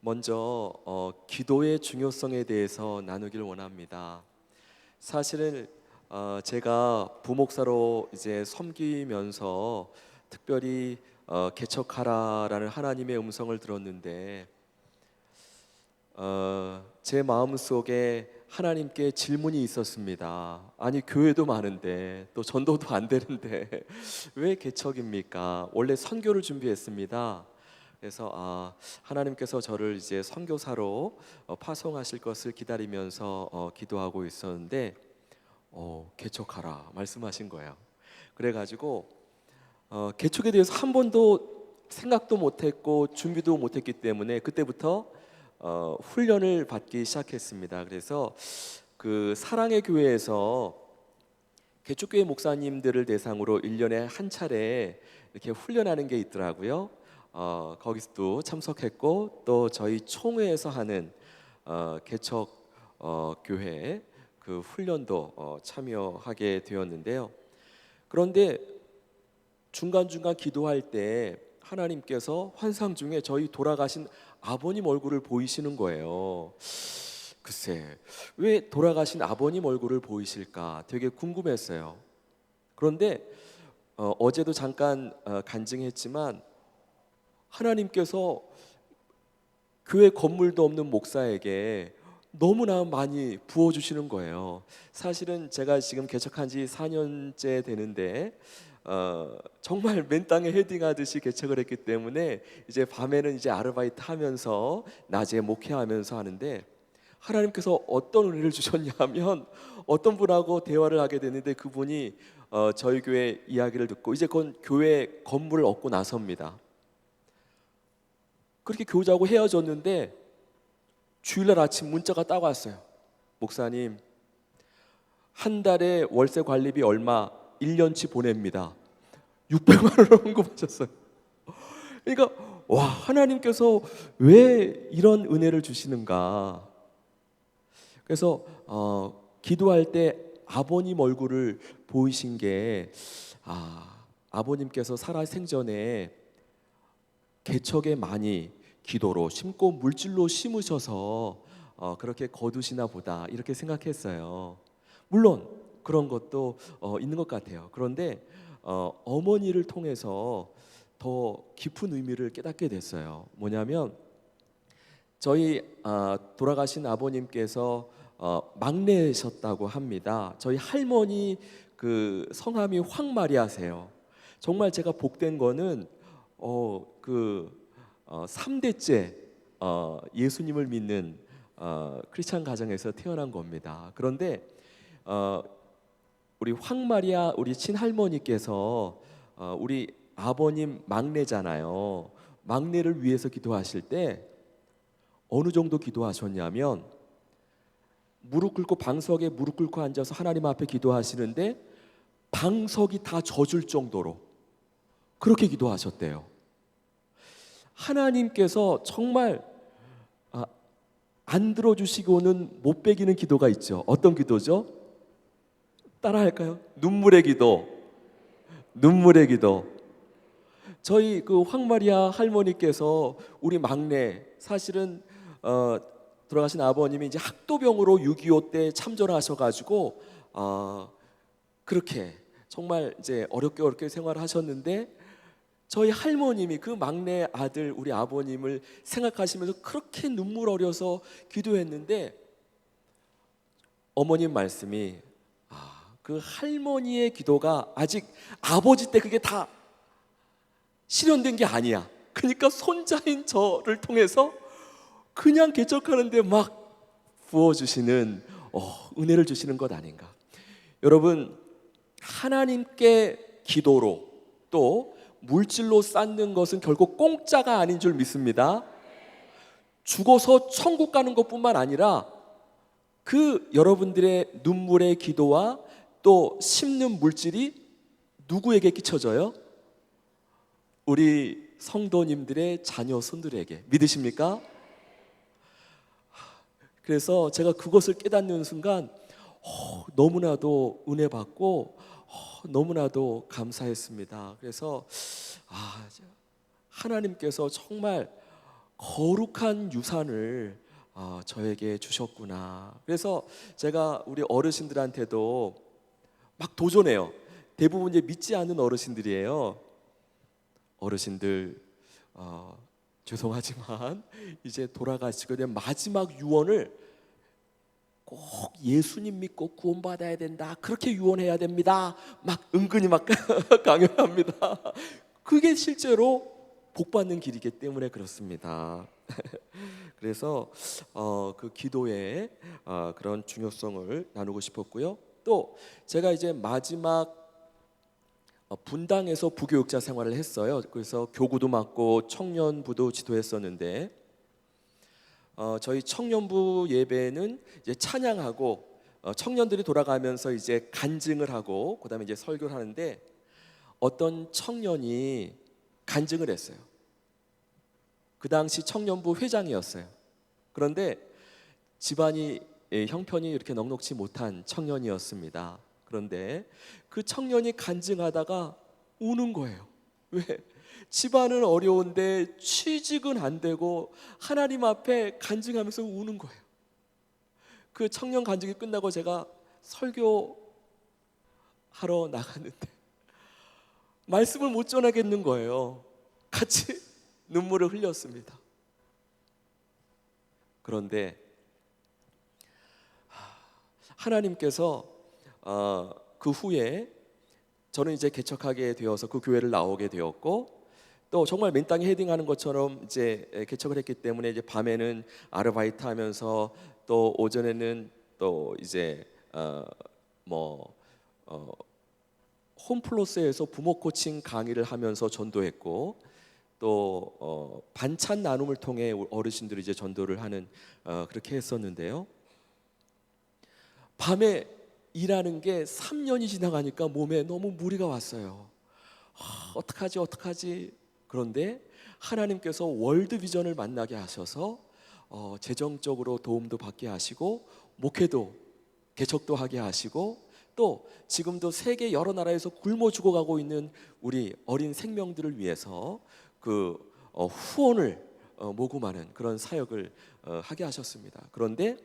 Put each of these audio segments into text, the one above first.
먼저 기도의 중요성에 대해서 나누기를 원합니다. 사실은 제가 부목사로 이제 섬기면서 특별히 개척하라라는 하나님의 음성을 들었는데 제 마음속에 하나님께 질문이 있었습니다. 아니, 교회도 많은데 또 전도도 안 되는데 왜 개척입니까? 원래 선교를 준비했습니다. 그래서 하나님께서 저를 이제 선교사로 파송하실 것을 기다리면서 기도하고 있었는데 개척하라 말씀하신 거예요. 그래가지고 개척에 대해서 한 번도 생각도 못했고 준비도 못했기 때문에 그때부터 훈련을 받기 시작했습니다. 그래서 그 사랑의 교회에서 개척교회 목사님들을 대상으로 1년에 한 차례 이렇게 훈련하는 게 있더라고요. 거기서도 참석했고 또 저희 총회에서 하는 개척 교회 그 훈련도 참여하게 되었는데요. 그런데 중간중간 기도할 때 하나님께서 환상 중에 저희 돌아가신 아버님 얼굴을 보이시는 거예요. 글쎄, 왜 돌아가신 아버님 얼굴을 보이실까 되게 궁금했어요. 그런데 어제도 잠깐 간증했지만 하나님께서 교회 건물도 없는 목사에게 너무나 많이 부어주시는 거예요. 사실은 제가 지금 개척한 지 4년째 되는데 정말 맨 땅에 헤딩하듯이 개척을 했기 때문에 이제 밤에는 이제 아르바이트 하면서 낮에 목회하면서 하는데 하나님께서 어떤 은혜를 주셨냐면 어떤 분하고 대화를 하게 됐는데 그분이 저희 교회 이야기를 듣고 이제 그건 교회 건물을 얻고 나서입니다. 그렇게 교제하고 헤어졌는데 주일날 아침 문자가 딱 왔어요. 목사님, 한 달에 월세 관리비 얼마 1년치 보냅니다. 600만 원을 헌금하셨어요. 그러니까 와, 하나님께서 왜 이런 은혜를 주시는가. 그래서 기도할 때 아버님 얼굴을 보이신 게 아버님께서 살아생전에 개척에 많이 기도로 심고 물질로 심으셔서 그렇게 거두시나 보다 이렇게 생각했어요. 물론 그런 것도 있는 것 같아요. 그런데 어머니를 통해서 더 깊은 의미를 깨닫게 됐어요. 뭐냐면 저희 돌아가신 아버님께서 막내셨다고 합니다. 저희 할머니 그 성함이 황마리아세요. 정말 제가 복된 거는 3대째 예수님을 믿는 크리스찬 가정에서 태어난 겁니다. 그런데 우리 황마리아 우리 친할머니께서 우리 아버님 막내잖아요. 막내를 위해서 기도하실 때 어느 정도 기도하셨냐면 무릎 꿇고 방석에 무릎 꿇고 앉아서 하나님 앞에 기도하시는데 방석이 다 젖을 정도로 그렇게 기도하셨대요. 하나님께서 정말 안 들어주시고는 못 베기는 기도가 있죠. 어떤 기도죠? 따라할까요? 눈물의 기도. 눈물의 기도. 저희 그 황마리아 할머니께서 우리 막내 사실은 돌아가신 아버님이 이제 학도병으로 6.25 때 참전하셔가지고 그렇게 정말 이제 어렵게 생활하셨는데 저희 할머님이 그 막내 아들 우리 아버님을 생각하시면서 그렇게 눈물 어려서 기도했는데 어머님 말씀이 그 할머니의 기도가 아직 아버지 때 그게 다 실현된 게 아니야. 그러니까 손자인 저를 통해서 그냥 개척하는데 막 부어주시는 은혜를 주시는 것 아닌가. 여러분, 하나님께 기도로 또 물질로 쌓는 것은 결국 공짜가 아닌 줄 믿습니다. 죽어서 천국 가는 것뿐만 아니라 그 여러분들의 눈물의 기도와 또 심는 물질이 누구에게 끼쳐져요? 우리 성도님들의 자녀 손들에게. 믿으십니까? 그래서 제가 그것을 깨닫는 순간 너무나도 은혜 받고 너무나도 감사했습니다. 그래서 하나님께서 정말 거룩한 유산을 저에게 주셨구나. 그래서 제가 우리 어르신들한테도 막 도전해요. 대부분 이제 믿지 않는 어르신들이에요. 어르신들 죄송하지만 이제 돌아가시고 된 마지막 유언을 꼭 예수님 믿고 구원받아야 된다, 그렇게 유언해야 됩니다, 막 은근히 막 강요합니다. 그게 실제로 복받는 길이기 때문에 그렇습니다. 그래서 그 기도의 그런 중요성을 나누고 싶었고요. 또 제가 이제 마지막 분당에서 부교육자 생활을 했어요. 그래서 교구도 맡고 청년부도 지도했었는데 저희 청년부 예배는 이제 찬양하고 청년들이 돌아가면서 이제 간증을 하고 그다음에 이제 설교를 하는데 어떤 청년이 간증을 했어요. 그 당시 청년부 회장이었어요. 그런데 집안이 형편이 이렇게 넉넉지 못한 청년이었습니다. 그런데 그 청년이 간증하다가 우는 거예요. 왜? 집안은 어려운데 취직은 안 되고 하나님 앞에 간증하면서 우는 거예요. 그 청년 간증이 끝나고 제가 설교하러 나갔는데 말씀을 못 전하겠는 거예요. 같이 눈물을 흘렸습니다. 그런데 하나님께서 그 후에 저는 이제 개척하게 되어서 그 교회를 나오게 되었고, 또 정말 맨땅에 헤딩하는 것처럼 이제 개척을 했기 때문에 이제 밤에는 아르바이트하면서 또 오전에는 또 이제 홈플러스에서 부모 코칭 강의를 하면서 전도했고, 또 반찬 나눔을 통해 어르신들이 이제 전도를 하는 그렇게 했었는데요. 밤에 일하는 게 3년이 지나가니까 몸에 너무 무리가 왔어요. 어떡하지? 그런데 하나님께서 월드비전을 만나게 하셔서 재정적으로 도움도 받게 하시고 목회도 개척도 하게 하시고, 또 지금도 세계 여러 나라에서 굶어 죽어가고 있는 우리 어린 생명들을 위해서 그 후원을 모금하는 그런 사역을 하게 하셨습니다. 그런데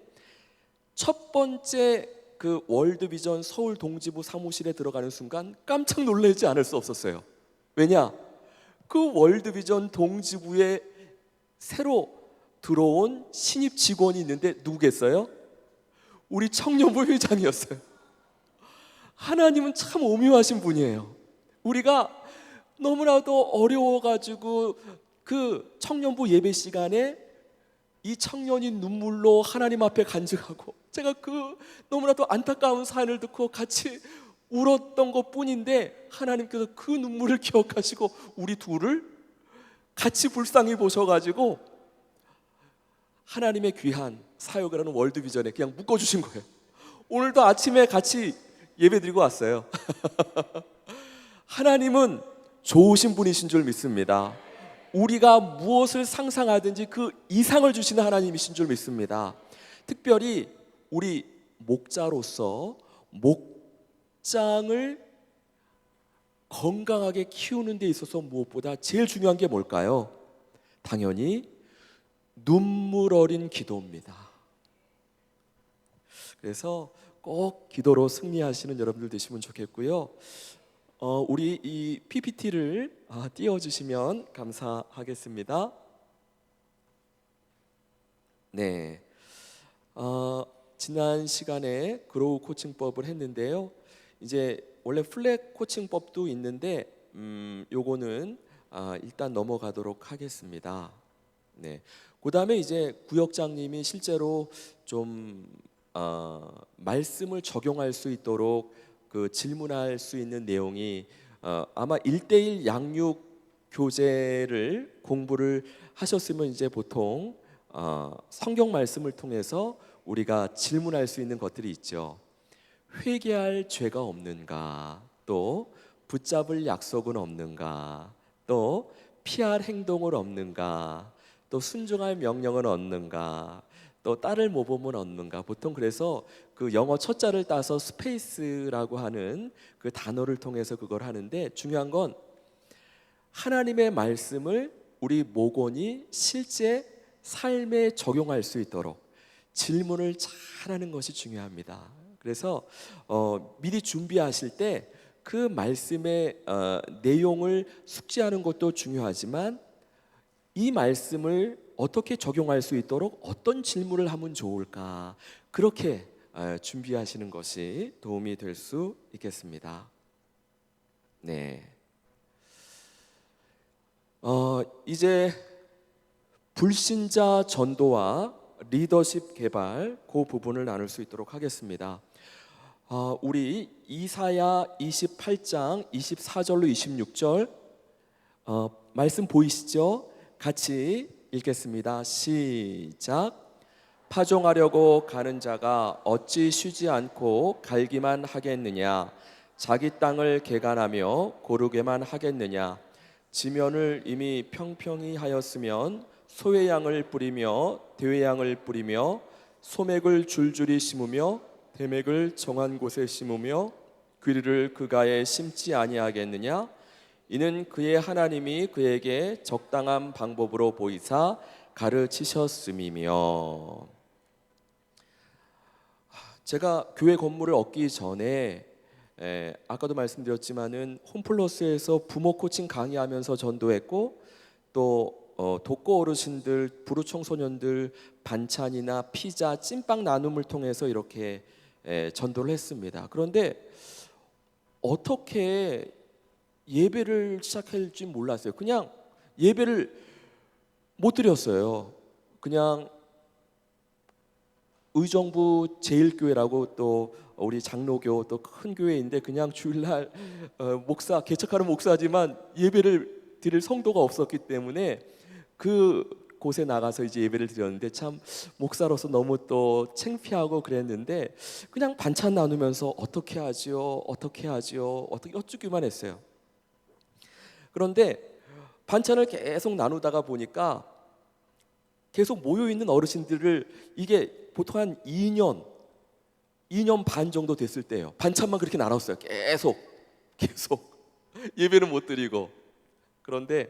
첫 번째 그 월드비전 서울 동지부 사무실에 들어가는 순간 깜짝 놀라지 않을 수 없었어요. 왜냐? 그 월드비전 동지부에 새로 들어온 신입 직원이 있는데 누구겠어요? 우리 청년부 회장이었어요. 하나님은 참 오묘하신 분이에요. 우리가 너무나도 어려워가지고 그 청년부 예배 시간에 이 청년이 눈물로 하나님 앞에 간증하고, 제가 그 너무나도 안타까운 사연을 듣고 같이 울었던 것 뿐인데 하나님께서 그 눈물을 기억하시고 우리 둘을 같이 불쌍히 보셔가지고 하나님의 귀한 사역을 하는 월드비전에 그냥 묶어주신 거예요. 오늘도 아침에 같이 예배드리고 왔어요. 하나님은 좋으신 분이신 줄 믿습니다. 우리가 무엇을 상상하든지 그 이상을 주시는 하나님이신 줄 믿습니다. 특별히 우리 목자로서 목장을 건강하게 키우는 데 있어서 무엇보다 제일 중요한 게 뭘까요? 당연히 눈물 어린 기도입니다. 그래서 꼭 기도로 승리하시는 여러분들 되시면 좋겠고요. 우리 이 PPT를 띄워주시면 감사하겠습니다. 네, 지난 시간에 그로우 코칭법을 했는데요. 이제 원래 플랫 코칭법도 있는데 요거는 일단 넘어가도록 하겠습니다. 네, 그 다음에 이제 구역장님이 실제로 좀 말씀을 적용할 수 있도록 그 질문할 수 있는 내용이 아마 1:1 양육 교재를 공부를 하셨으면 이제 보통 성경 말씀을 통해서 우리가 질문할 수 있는 것들이 있죠. 회개할 죄가 없는가, 또 붙잡을 약속은 없는가, 또 피할 행동은 없는가, 또 순종할 명령은 없는가, 또 딸을 모범은 없는가. 보통 그래서 그 영어 첫 자를 따서 스페이스라고 하는 그 단어를 통해서 그걸 하는데, 중요한 건 하나님의 말씀을 우리 목원이 실제 삶에 적용할 수 있도록 질문을 잘하는 것이 중요합니다. 그래서 미리 준비하실 때 그 말씀의 내용을 숙지하는 것도 중요하지만 이 말씀을 어떻게 적용할 수 있도록 어떤 질문을 하면 좋을까, 그렇게 준비하시는 것이 도움이 될 수 있겠습니다. 네. 이제 불신자 전도와 리더십 개발, 그 부분을 나눌 수 있도록 하겠습니다. 우리 이사야 28장 24절로 26절 말씀 보이시죠? 같이 읽겠습니다. 시작. 파종하려고 가는 자가 어찌 쉬지 않고 갈기만 하겠느냐? 자기 땅을 개간하며 고르게만 하겠느냐? 지면을 이미 평평히 하였으면 소외양을 뿌리며 대외양을 뿌리며 소맥을 줄줄이 심으며 대맥을 정한 곳에 심으며 귀리를 그가에 심지 아니하겠느냐? 이는 그의 하나님이 그에게 적당한 방법으로 보이사 가르치셨음이며. 제가 교회 건물을 얻기 전에 아까도 말씀드렸지만은 홈플러스에서 부모 코칭 강의하면서 전도했고, 또 독거 어르신들, 부르 청소년들 반찬이나 피자, 찐빵 나눔을 통해서 이렇게 전도를 했습니다. 그런데 어떻게 예배를 시작할지 몰랐어요. 그냥 예배를 못 드렸어요. 그냥 의정부 제일교회라고 또 우리 장로교 또 큰 교회인데 그냥 주일날 목사, 개척하는 목사지만 예배를 드릴 성도가 없었기 때문에 그 곳에 나가서 이제 예배를 드렸는데 참 목사로서 너무 또 창피하고 그랬는데 그냥 반찬 나누면서 어떻게 하지요? 어떻게 하지요? 어떻게 여쭈기만 했어요. 그런데 반찬을 계속 나누다가 보니까 계속 모여있는 어르신들을, 이게 보통 한 2년 반 정도 됐을 때예요. 반찬만 그렇게 나눴어요. 계속 예배는 못 드리고. 그런데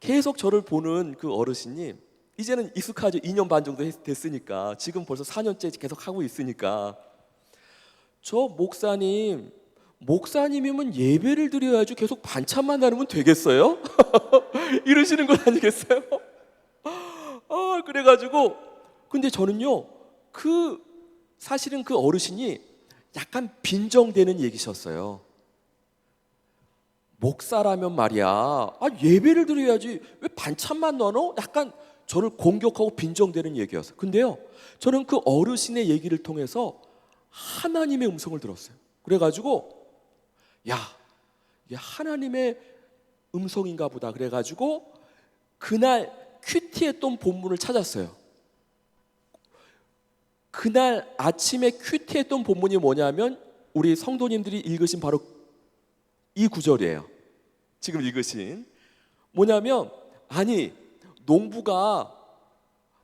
계속 저를 보는 그 어르신이 이제는 익숙하죠. 2년 반 정도 됐으니까. 지금 벌써 4년째 계속 하고 있으니까, 저 목사님이면 예배를 드려야지 계속 반찬만 나누면 되겠어요? 이러시는 건 아니겠어요? 그래가지고 근데 저는요, 사실은 그 어르신이 약간 빈정되는 얘기셨어요. 목사라면 말이야, 예배를 드려야지 왜 반찬만 나눠? 약간 저를 공격하고 빈정되는 얘기였어요. 근데요, 저는 그 어르신의 얘기를 통해서 하나님의 음성을 들었어요. 그래가지고 야, 이게 하나님의 음성인가 보다. 그래가지고 그날 큐티했던 본문을 찾았어요. 그날 아침에 큐티했던 본문이 뭐냐면 우리 성도님들이 읽으신 바로 이 구절이에요. 지금 읽으신 뭐냐면, 아니 농부가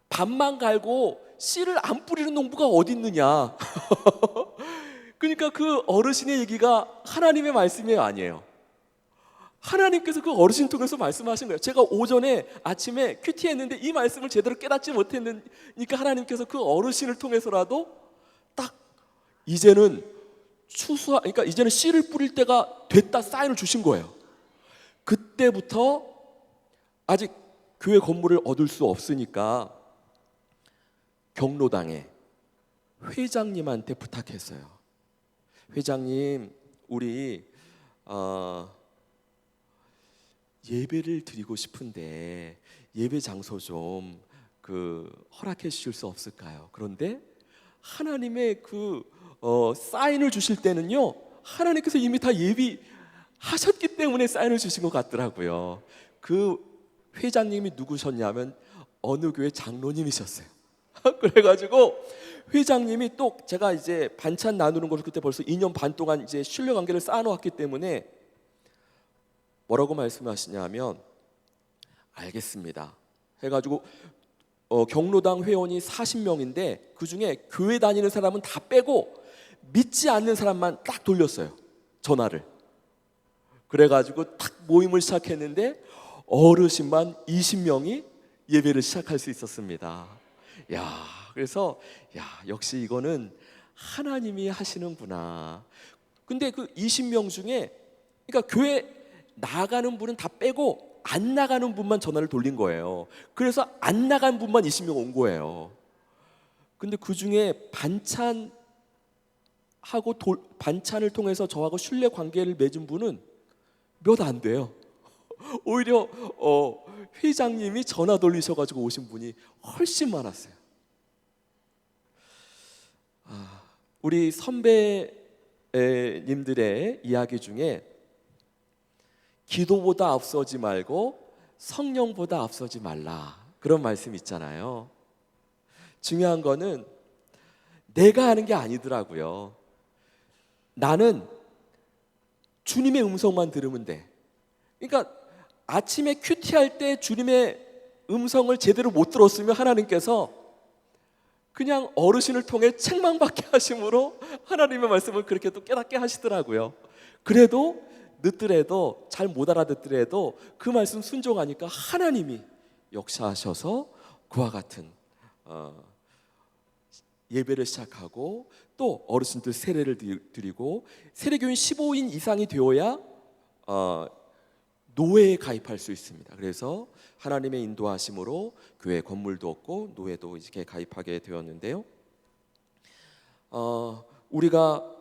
밭만 갈고 씨를 안 뿌리는 농부가 어디 있느냐. 그러니까 그 어르신의 얘기가 하나님의 말씀이 아니에요. 하나님께서 그 어르신 통해서 말씀하신 거예요. 제가 아침에 큐티했는데 이 말씀을 제대로 깨닫지 못했으니까 하나님께서 그 어르신을 통해서라도 딱 이제는 그러니까 이제는 씨를 뿌릴 때가 됐다 사인을 주신 거예요. 그때부터 아직 교회 건물을 얻을 수 없으니까 경로당에 회장님한테 부탁했어요. 회장님, 우리 예배를 드리고 싶은데 예배 장소 좀 허락해 주실 수 없을까요? 그런데 하나님의 사인을 주실 때는요, 하나님께서 이미 다 예비하셨기 때문에 사인을 주신 것 같더라고요. 그 회장님이 누구셨냐면 어느 교회 장로님이셨어요. 그래가지고 회장님이 또 제가 이제 반찬 나누는 걸 그때 벌써 2년 반 동안 이제 신뢰관계를 쌓아놓았기 때문에 뭐라고 말씀하시냐면, 알겠습니다 해가지고 경로당 회원이 40명인데 그중에 교회 다니는 사람은 다 빼고 믿지 않는 사람만 딱 돌렸어요, 전화를. 그래가지고 딱 모임을 시작했는데 어르신만 20명이 예배를 시작할 수 있었습니다. 야, 그래서 역시 이거는 하나님이 하시는구나. 근데 그 20명 중에, 그러니까 교회 나가는 분은 다 빼고 안 나가는 분만 전화를 돌린 거예요. 그래서 안 나간 분만 20명 온 거예요. 근데 그 중에 반찬을 통해서 저하고 신뢰 관계를 맺은 분은 몇 안 돼요. 오히려 회장님이 전화 돌리셔가지고 오신 분이 훨씬 많았어요. 우리 선배님들의 이야기 중에 기도보다 앞서지 말고 성령보다 앞서지 말라, 그런 말씀 있잖아요. 중요한 거는 내가 하는 게 아니더라고요. 나는 주님의 음성만 들으면 돼. 그러니까 아침에 큐티할 때 주님의 음성을 제대로 못 들었으면 하나님께서 그냥 어르신을 통해 책망받게 하심으로 하나님의 말씀을 그렇게 또 깨닫게 하시더라고요. 그래도 늦더라도, 잘 못 알아듣더라도 그 말씀 순종하니까 하나님이 역사하셔서 그와 같은 예배를 시작하고, 또 어르신들 세례를 드리고, 세례교인 15인 이상이 되어야 노회에 가입할 수 있습니다. 그래서 하나님의 인도하심으로 교회 건물도 얻고 노회도 이렇게 가입하게 되었는데요. 우리가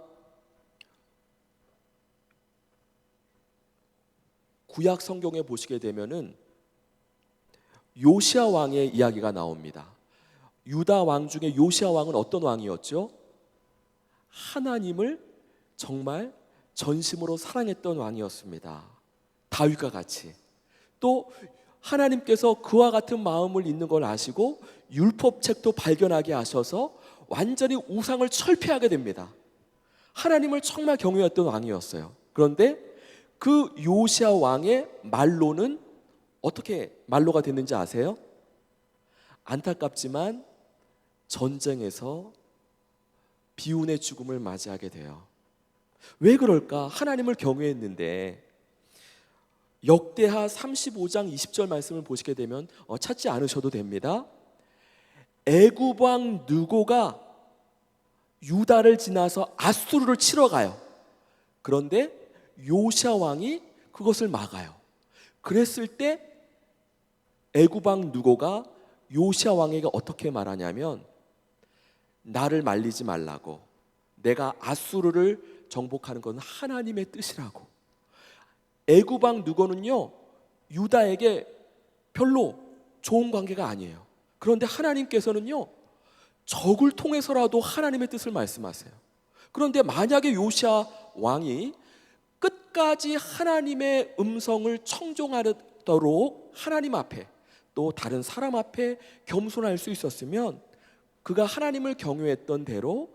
구약 성경에 보시게 되면은 요시야 왕의 이야기가 나옵니다. 유다 왕 중에 요시야 왕은 어떤 왕이었죠? 하나님을 정말 전심으로 사랑했던 왕이었습니다. 다윗과 같이. 또 하나님께서 그와 같은 마음을 있는 걸 아시고 율법책도 발견하게 하셔서 완전히 우상을 철폐하게 됩니다. 하나님을 정말 경외했던 왕이었어요. 그런데 그 요시야 왕의 말로는 어떻게 말로가 됐는지 아세요? 안타깝지만 전쟁에서 비운의 죽음을 맞이하게 돼요. 왜 그럴까? 하나님을 경외했는데. 역대하 35장 20절 말씀을 보시게 되면 찾지 않으셔도 됩니다. 애굽 왕 느고가 유다를 지나서 아수르를 치러 가요. 그런데 요시야 왕이 그것을 막아요. 그랬을 때 애굽 왕 느고가 요시야 왕에게 어떻게 말하냐면, 나를 말리지 말라고, 내가 아수르를 정복하는 건 하나님의 뜻이라고. 애굽 왕 느고는요 유다에게 별로 좋은 관계가 아니에요. 그런데 하나님께서는요 적을 통해서라도 하나님의 뜻을 말씀하세요. 그런데 만약에 요시야 왕이 끝까지 하나님의 음성을 청종하도록 하나님 앞에 또 다른 사람 앞에 겸손할 수 있었으면, 그가 하나님을 경외했던 대로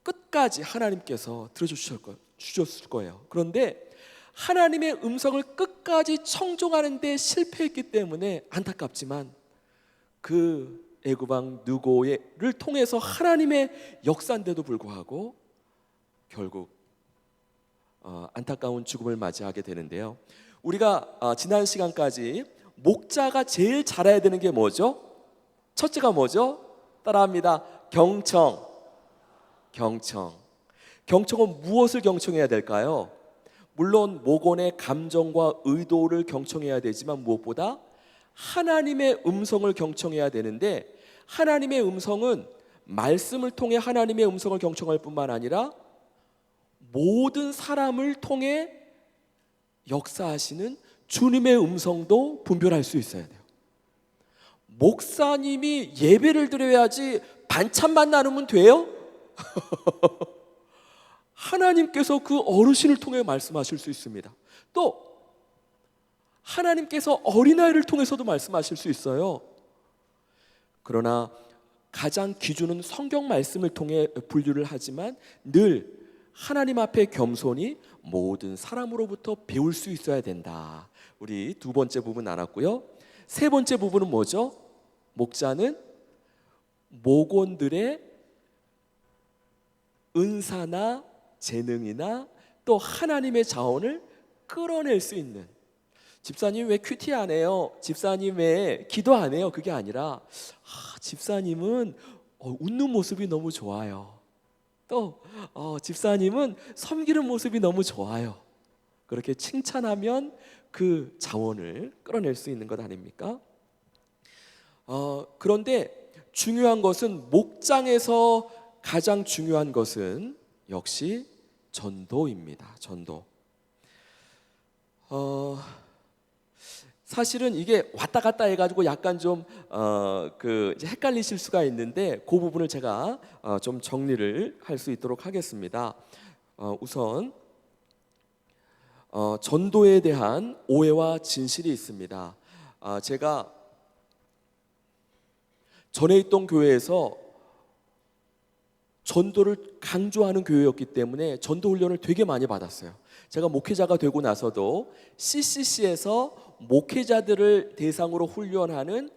끝까지 하나님께서 들어주셨을 거예요. 그런데 하나님의 음성을 끝까지 청종하는 데 실패했기 때문에 안타깝지만 그 애굽 왕 느고를 통해서 하나님의 역사인데도 불구하고 결국 안타까운 죽음을 맞이하게 되는데요. 우리가 지난 시간까지 목자가 제일 잘해야 되는 게 뭐죠? 첫째가 뭐죠? 따라합니다. 경청. 경청은 무엇을 경청해야 될까요? 물론 목원의 감정과 의도를 경청해야 되지만 무엇보다 하나님의 음성을 경청해야 되는데, 하나님의 음성은 말씀을 통해 하나님의 음성을 경청할 뿐만 아니라 모든 사람을 통해 역사하시는 주님의 음성도 분별할 수 있어야 돼요. 목사님이 예배를 드려야지 반찬만 나누면 돼요? 하나님께서 그 어르신을 통해 말씀하실 수 있습니다. 또 하나님께서 어린아이를 통해서도 말씀하실 수 있어요. 그러나 가장 기준은 성경 말씀을 통해 분류를 하지만 늘 하나님 앞에 겸손히 모든 사람으로부터 배울 수 있어야 된다. 우리 두 번째 부분 알았고요. 세 번째 부분은 뭐죠? 목자는 목원들의 은사나 재능이나 또 하나님의 자원을 끌어낼 수 있는, 집사님 왜 큐티 안 해요? 집사님 왜 기도 안 해요? 그게 아니라 집사님은 웃는 모습이 너무 좋아요. 또 집사님은 섬기는 모습이 너무 좋아요. 그렇게 칭찬하면 그 자원을 끌어낼 수 있는 것 아닙니까? 그런데 중요한 것은, 목장에서 가장 중요한 것은 역시 전도입니다. 전도. 사실은 이게 왔다 갔다 해가지고 약간 좀 이제 헷갈리실 수가 있는데, 그 부분을 제가 좀 정리를 할 수 있도록 하겠습니다. 우선 전도에 대한 오해와 진실이 있습니다. 제가 전에 있던 교회에서 전도를 강조하는 교회였기 때문에 전도 훈련을 되게 많이 받았어요. 제가 목회자가 되고 나서도 CCC에서 목회자들을 대상으로 훈련하는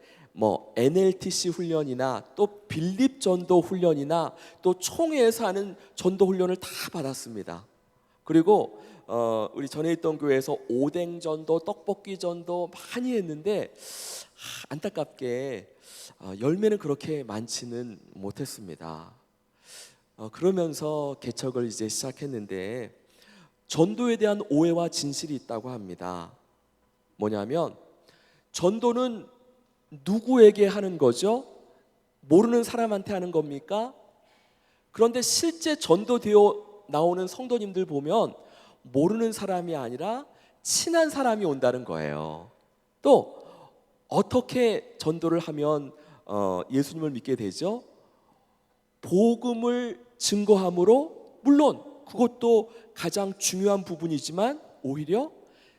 NLTC 훈련이나 또 빌립 전도 훈련이나 또 총회에서 하는 전도 훈련을 다 받았습니다. 그리고 우리 전에 있던 교회에서 오뎅 전도, 떡볶이 전도 많이 했는데 안타깝게 열매는 그렇게 많지는 못했습니다. 그러면서 개척을 이제 시작했는데, 전도에 대한 오해와 진실이 있다고 합니다. 뭐냐면, 전도는 누구에게 하는 거죠? 모르는 사람한테 하는 겁니까? 그런데 실제 전도되어 나오는 성도님들 보면 모르는 사람이 아니라 친한 사람이 온다는 거예요. 또 어떻게 전도를 하면 예수님을 믿게 되죠? 복음을 증거함으로, 물론 그것도 가장 중요한 부분이지만 오히려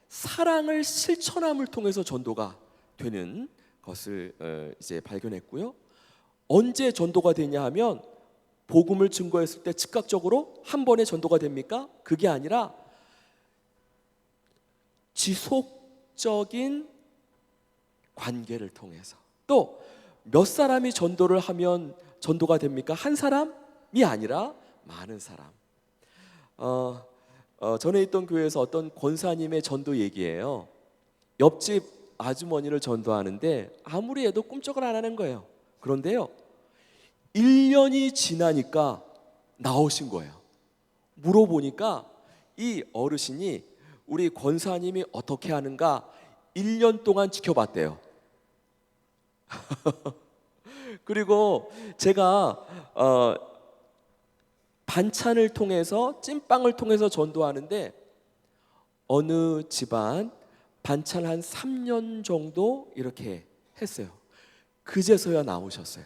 사랑을 실천함을 통해서 전도가 되는 것을 이제 발견했고요. 언제 전도가 되냐 하면, 복음을 증거했을 때 즉각적으로 한 번에 전도가 됩니까? 그게 아니라 지속적인 관계를 통해서. 또 몇 사람이 전도를 하면 전도가 됩니까? 한 사람이 아니라 많은 사람. 전에 있던 교회에서 어떤 권사님의 전도 얘기예요. 옆집 아주머니를 전도하는데 아무리 해도 꿈쩍을 안 하는 거예요. 그런데요, 1년이 지나니까 나오신 거예요. 물어보니까 이 어르신이 우리 권사님이 어떻게 하는가 1년 동안 지켜봤대요. 그리고 제가 반찬을 통해서, 찐빵을 통해서 전도하는데, 어느 집안 반찬 한 3년 정도 이렇게 했어요. 그제서야 나오셨어요.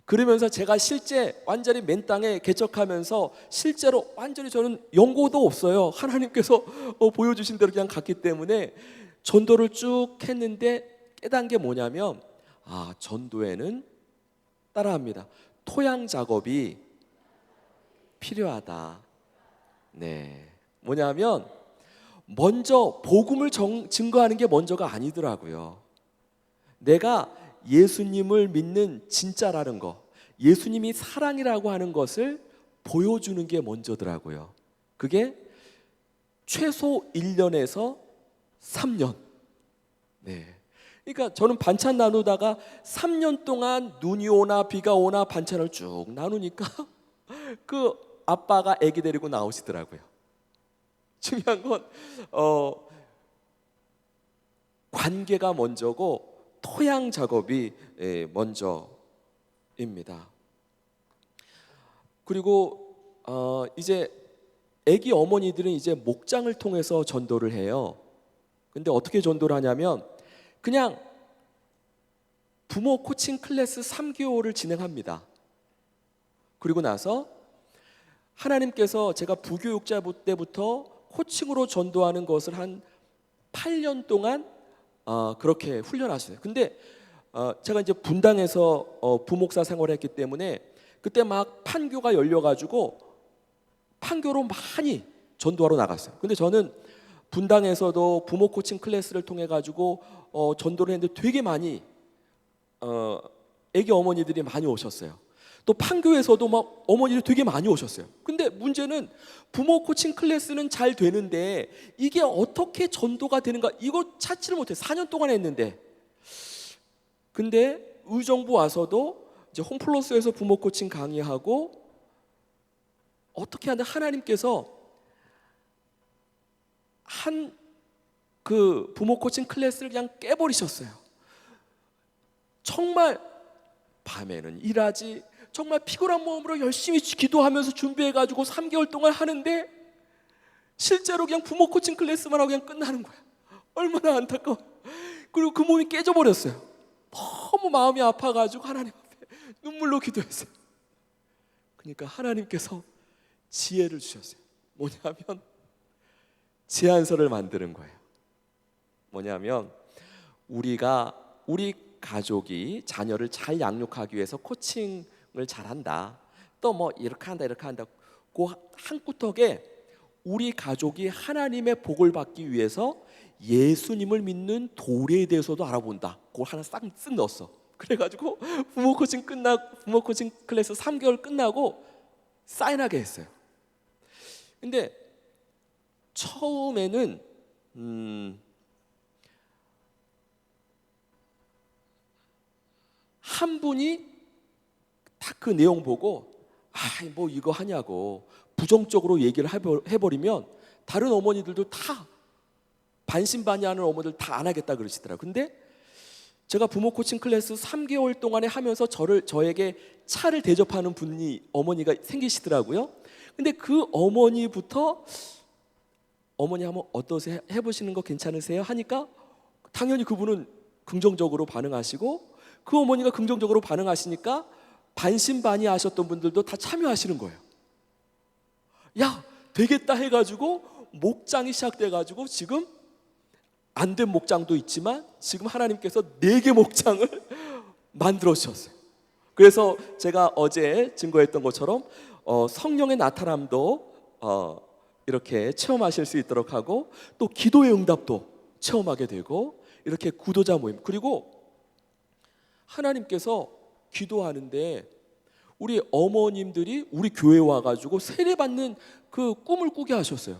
그러면서 제가 실제 완전히 맨 땅에 개척하면서 실제로 완전히 저는 연고도 없어요. 하나님께서 보여주신 대로 그냥 갔기 때문에 전도를 쭉 했는데 깨달은 게 뭐냐면, 전도에는 따라합니다. 토양 작업이 필요하다. 네, 뭐냐면 먼저 복음을 증거하는 게 먼저가 아니더라고요. 내가 예수님을 믿는 진짜라는 거, 예수님이 사랑이라고 하는 것을 보여주는 게 먼저더라고요. 그게 최소 1년에서 3년. 네. 그러니까 저는 반찬 나누다가 3년 동안 눈이 오나 비가 오나 반찬을 쭉 나누니까 그 아빠가 아기 데리고 나오시더라고요. 중요한 건 관계가 먼저고 토양 작업이 먼저입니다. 그리고 이제 아기 어머니들은 이제 목장을 통해서 전도를 해요. 근데 어떻게 전도를 하냐면, 그냥 부모 코칭 클래스 3개월을 진행합니다. 그리고 나서 하나님께서 제가 부교육자 때부터 코칭으로 전도하는 것을 한 8년 동안 그렇게 훈련하시네요. 근데 제가 이제 분당에서 부목사 생활을 했기 때문에 그때 막 판교가 열려가지고 판교로 많이 전도하러 나갔어요. 근데 저는 분당에서도 부모 코칭 클래스를 통해 가지고 전도를 했는데 되게 많이 애기 어머니들이 많이 오셨어요. 또 판교에서도 막 어머니들 되게 많이 오셨어요. 근데 문제는 부모 코칭 클래스는 잘 되는데 이게 어떻게 전도가 되는가, 이거 찾지를 못해. 4년 동안 했는데. 근데 의정부 와서도 이제 홈플러스에서 부모 코칭 강의하고 어떻게 하는데 하나님께서 한 그 부모 코칭 클래스를 그냥 깨버리셨어요. 정말 밤에는 일하지, 정말 피곤한 마음으로 열심히 기도하면서 준비해가지고 3개월 동안 하는데 실제로 그냥 부모 코칭 클래스만 하고 그냥 끝나는 거야. 얼마나 안타까워. 그리고 그 몸이 깨져버렸어요. 너무 마음이 아파가지고 하나님 앞에 눈물로 기도했어요. 그러니까 하나님께서 지혜를 주셨어요. 뭐냐면 제안서를 만드는 거예요. 뭐냐면 우리 가족이 자녀를 잘 양육하기 위해서 코칭을 잘한다, 또 뭐 이렇게 한다 이렇게 한다, 그 한 구석에 우리 가족이 하나님의 복을 받기 위해서 예수님을 믿는 도리에 대해서도 알아본다, 그걸 하나 싹 넣었어. 그래가지고 부모 코칭 클래스 3개월 끝나고 사인하게 했어요. 근데 처음에는 한 분이 딱 그 내용 보고 뭐 이거 하냐고 부정적으로 얘기를 해버리면 다른 어머니들도 다 반신반의하는 어머니들 다 안 하겠다 그러시더라고요. 근데 제가 부모 코칭 클래스 3개월 동안에 하면서 저에게 차를 대접하는 어머니가 생기시더라고요. 근데 그 어머니부터 어머니 한번 어떠세요? 해보시는 거 괜찮으세요? 하니까 당연히 그분은 긍정적으로 반응하시고, 그 어머니가 긍정적으로 반응하시니까 반신반의 하셨던 분들도 다 참여하시는 거예요. 야, 되겠다 해가지고 목장이 시작돼가지고 지금 안 된 목장도 있지만 지금 하나님께서 4개 목장을 만들어 주셨어요. 그래서 제가 어제 증거했던 것처럼 성령의 나타남도 이렇게 체험하실 수 있도록 하고, 또 기도의 응답도 체험하게 되고, 이렇게 구도자 모임, 그리고 하나님께서 기도하는데 우리 어머님들이 우리 교회에 와가지고 세례받는 그 꿈을 꾸게 하셨어요.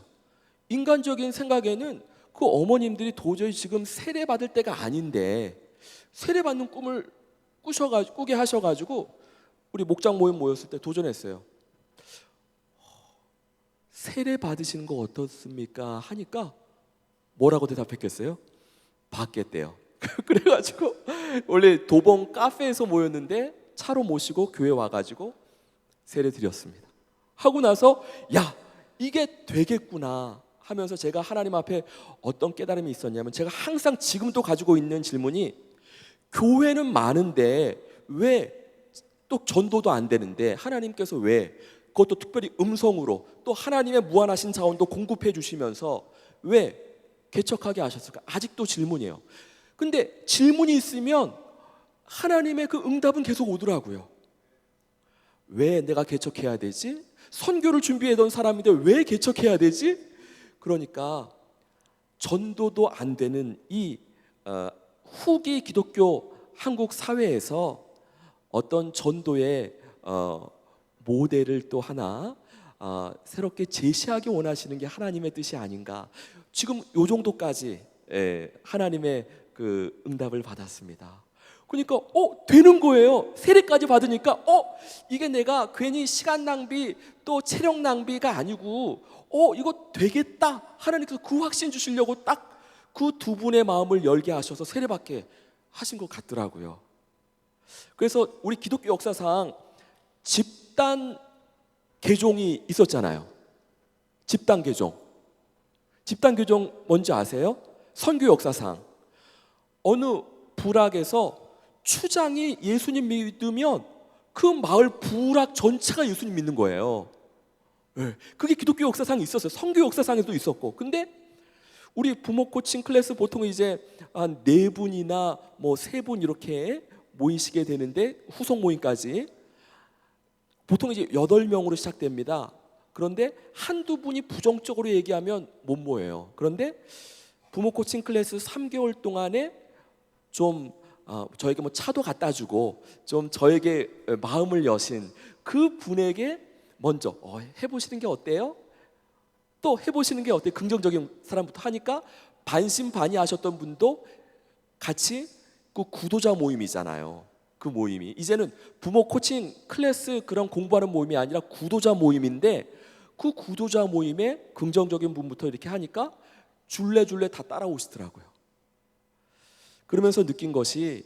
인간적인 생각에는 그 어머님들이 도저히 지금 세례받을 때가 아닌데 세례받는 꿈을 꾸게 하셔가지고 우리 목장 모임 모였을 때 도전했어요. 세례 받으시는 거 어떻습니까? 하니까 뭐라고 대답했겠어요? 받겠대요. 그래가지고 원래 도봉 카페에서 모였는데 차로 모시고 교회 와가지고 세례 드렸습니다. 하고 나서 야, 이게 되겠구나 하면서 제가 하나님 앞에 어떤 깨달음이 있었냐면, 제가 항상 지금도 가지고 있는 질문이, 교회는 많은데 왜 또 전도도 안 되는데 하나님께서 왜, 그것도 특별히 음성으로 또 하나님의 무한하신 자원도 공급해 주시면서 왜 개척하게 하셨을까? 아직도 질문이에요. 근데 질문이 있으면 하나님의 그 응답은 계속 오더라고요. 왜 내가 개척해야 되지? 선교를 준비하던 사람인데 왜 개척해야 되지? 그러니까 전도도 안 되는 이 후기 기독교 한국 사회에서 어떤 전도의 모델을 또 하나 새롭게 제시하기 원하시는 게 하나님의 뜻이 아닌가. 지금 요 정도까지 하나님의 그 응답을 받았습니다. 그러니까 되는 거예요. 세례까지 받으니까 이게 내가 괜히 시간 낭비 또 체력 낭비가 아니고 이거 되겠다. 하나님께서 그 확신 주시려고 딱 그 두 분의 마음을 열게 하셔서 세례받게 하신 것 같더라고요. 그래서 우리 기독교 역사상 집단 개종이 있었잖아요. 집단 개종 뭔지 아세요? 선교 역사상 어느 부락에서 추장이 예수님 믿으면 그 마을 부락 전체가 예수님 믿는 거예요. 그게 기독교 역사상에 있었어요. 선교 역사상에도 있었고. 근데 우리 부모 코칭 클래스 보통 이제 한 4분이나 뭐 3분 이렇게 모이시게 되는데, 후속 모임까지 보통 이제 8명으로 시작됩니다. 그런데 한두 분이 부정적으로 얘기하면 못 모여요. 그런데 부모 코칭 클래스 3개월 동안에 좀 저에게 뭐 차도 갖다 주고 좀 저에게 마음을 여신 그 분에게 먼저 해보시는 게 어때요? 또 해보시는 게 어때요? 긍정적인 사람부터 하니까 반신반의하셨던 분도 같이 그 구도자 모임이잖아요. 그 모임이 이제는 부모 코칭 클래스 그런 공부하는 모임이 아니라 구도자 모임인데, 그 구도자 모임에 긍정적인 분부터 이렇게 하니까 줄레줄레 다 따라오시더라고요. 그러면서 느낀 것이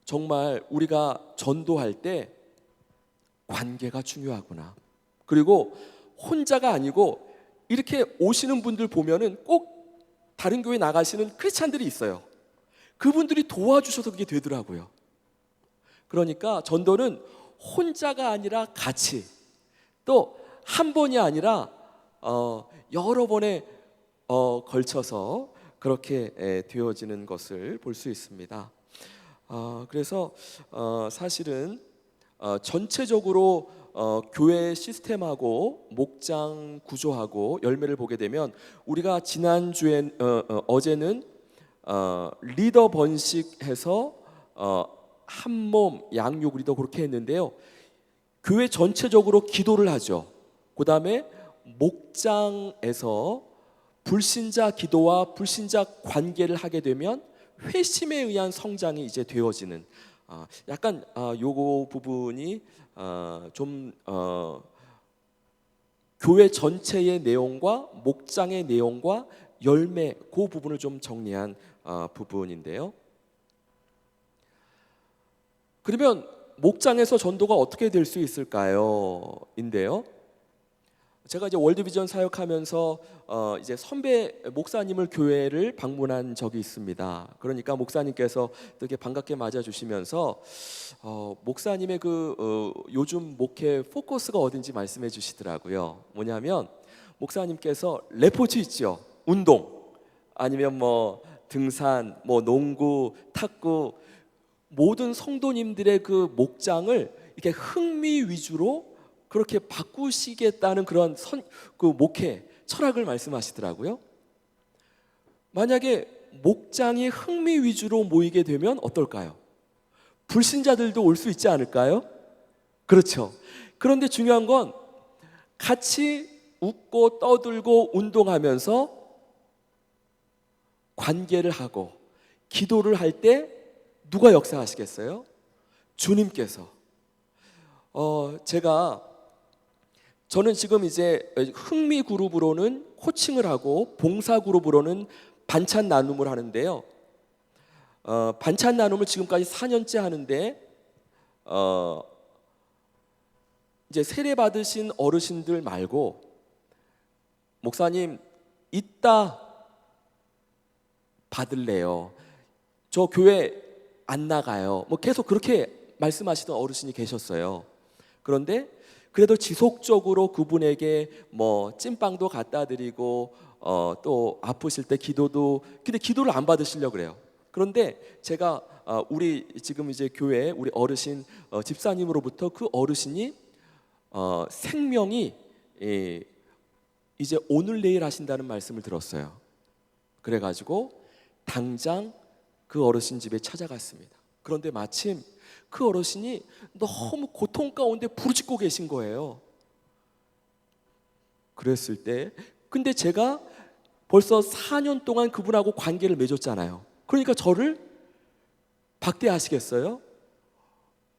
정말 우리가 전도할 때 관계가 중요하구나. 그리고 혼자가 아니고 이렇게 오시는 분들 보면은 꼭 다른 교회 나가시는 크리스찬들이 있어요. 그분들이 도와주셔서 그게 되더라고요. 그러니까 전도는 혼자가 아니라 같이, 또 한 번이 아니라 여러 번에 걸쳐서 그렇게 되어지는 것을 볼 수 있습니다. 그래서 사실은 전체적으로 교회 시스템하고 목장 구조하고 열매를 보게 되면, 우리가 지난주에 어제는 리더 번식해서 한 몸 양육 리더 그렇게 했는데요. 교회 전체적으로 기도를 하죠. 그 다음에 목장에서 불신자 기도와 불신자 관계를 하게 되면 회심에 의한 성장이 이제 되어지는, 약간 요거 부분이 좀 교회 전체의 내용과 목장의 내용과 열매 그 부분을 좀 정리한 부분인데요. 그러면 목장에서 전도가 어떻게 될 수 있을까요? 인데요. 제가 이제 월드비전 사역하면서 이제 선배 목사님을 교회를 방문한 적이 있습니다. 그러니까 목사님께서 되게 반갑게 맞아주시면서 목사님의 요즘 목회 포커스가 어딘지 말씀해 주시더라고요. 뭐냐면 목사님께서 레포츠 있죠. 운동 아니면 뭐 등산, 뭐 농구, 탁구, 모든 성도님들의 그 목장을 이렇게 흥미 위주로 그렇게 바꾸시겠다는 그런 그 목회 철학을 말씀하시더라고요. 만약에 목장이 흥미 위주로 모이게 되면 어떨까요? 불신자들도 올 수 있지 않을까요? 그렇죠. 그런데 중요한 건 같이 웃고 떠들고 운동하면서 관계를 하고 기도를 할 때 누가 역사하시겠어요? 주님께서. 저는 지금 이제 흥미 그룹으로는 코칭을 하고 봉사 그룹으로는 반찬 나눔을 하는데요. 반찬 나눔을 지금까지 4년째 하는데 이제 세례 받으신 어르신들 말고, 목사님 이따 받을래요, 저 교회 안 나가요, 뭐 계속 그렇게 말씀하시던 어르신이 계셨어요. 그런데 그래도 지속적으로 그분에게 뭐 찐빵도 갖다 드리고 또 아프실 때 근데 기도를 안 받으시려고 그래요. 그런데 제가 우리 지금 이제 교회 우리 어르신 집사님으로부터 그 어르신이 생명이 이제 오늘 내일 하신다는 말씀을 들었어요. 그래가지고 당장 그 어르신 집에 찾아갔습니다. 그런데 마침 그 어르신이 너무 고통 가운데 부르짖고 계신 거예요. 그랬을 때, 근데 제가 벌써 4년 동안 그분하고 관계를 맺었잖아요. 그러니까 저를 박대하시겠어요?